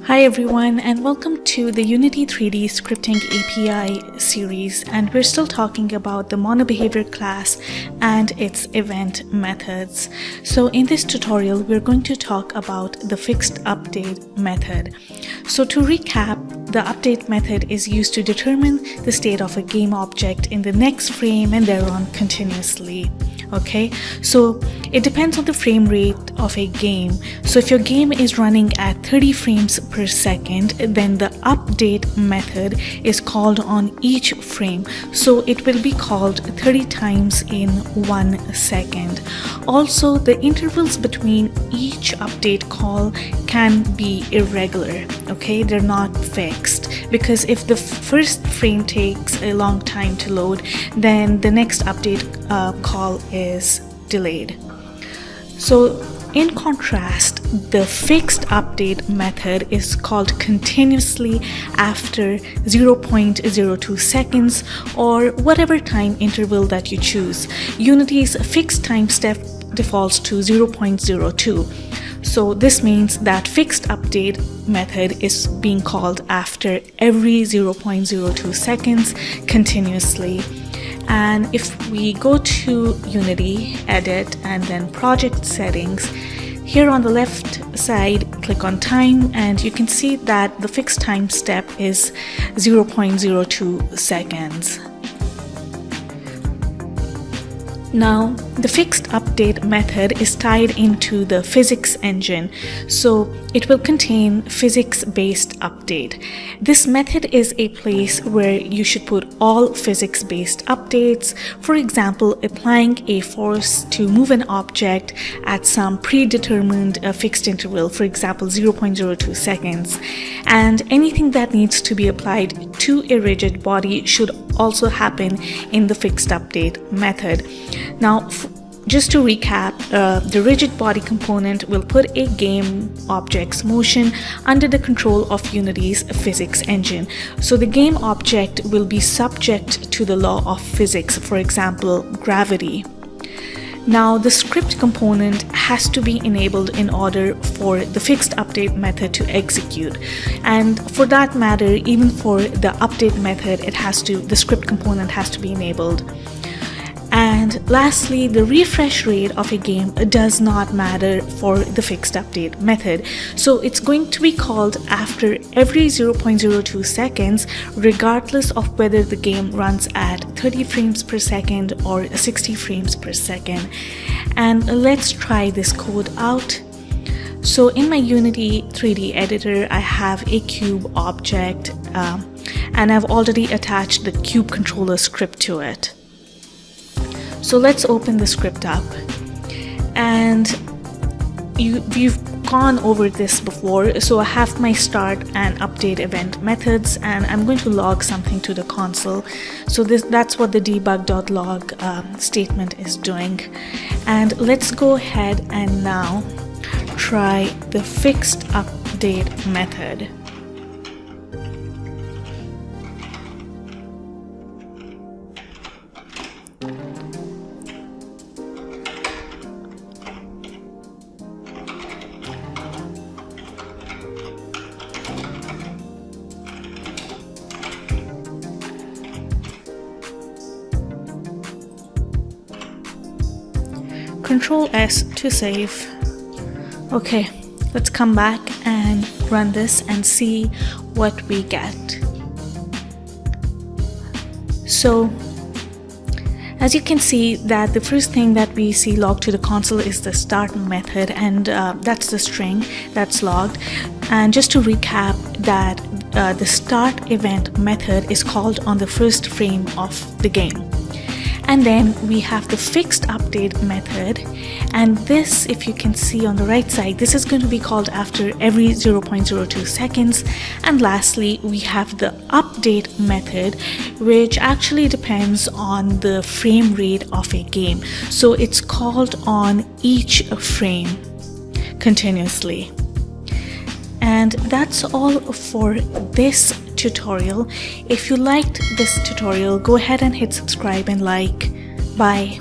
Hi everyone, and welcome to the Unity 3D Scripting API series, and we're still talking about the monobehavior class and its event methods. So in this tutorial we're going to talk about the FixedUpdate method. So to recap, the update method is used to determine the state of a game object in the next frame and thereon continuously. Okay, so it depends on the frame rate of a game. So if your game is running at 30 frames per second, then the update method is called on each frame. So it will be called 30 times in 1 second. Also, the intervals between each update call can be irregular. Okay, they're not fixed, because if the first frame takes a long time to load, then the next update call is delayed. So in contrast, the fixed update method is called continuously after 0.02 seconds or whatever time interval that you choose. Unity's fixed time step defaults to 0.02. So this means that fixed update method is being called after every 0.02 seconds continuously. And if we go to Unity, Edit, and then Project Settings, here on the left side, click on Time, and you can see that the fixed time step is 0.02 seconds. Now, the fixed update method is tied into the physics engine, so it will contain physics-based update. This method is a place where you should put all physics-based updates. For example, applying a force to move an object at some predetermined fixed interval, for example 0.02 seconds. And anything that needs to be applied to a rigid body should also happen in the fixed update method. Now, just to recap, the rigid body component will put a game object's motion under the control of Unity's physics engine. So the game object will be subject to the law of physics, for example, gravity. Now, the script component has to be enabled in order for the fixed update method to execute. And for that matter, even for the update method, the script component has to be enabled. And lastly, the refresh rate of a game does not matter for the fixed update method. So it's going to be called after every 0.02 seconds, regardless of whether the game runs at 30 frames per second or 60 frames per second. And let's try this code out. So in my Unity 3D editor, I have a cube object, and I've already attached the cube controller script to it. So let's open the script up, and we've gone over this before. So I have my start and update event methods, and I'm going to log something to the console. So that's what the debug.log statement is doing. And let's go ahead and now try the fixed update method. Control S to save. Okay, let's come back and run this and see what we get. So as you can see, that the first thing that we see logged to the console is the start method, and that's the string that's logged. And just to recap, that the start event method is called on the first frame of the game. And then we have the fixed update method, and this, if you can see on the right side, this is going to be called after every 0.02 seconds. And lastly, we have the update method, which actually depends on the frame rate of a game. So it's called on each frame continuously. And that's all for this tutorial. If you liked this tutorial, go ahead and hit subscribe and like. Bye.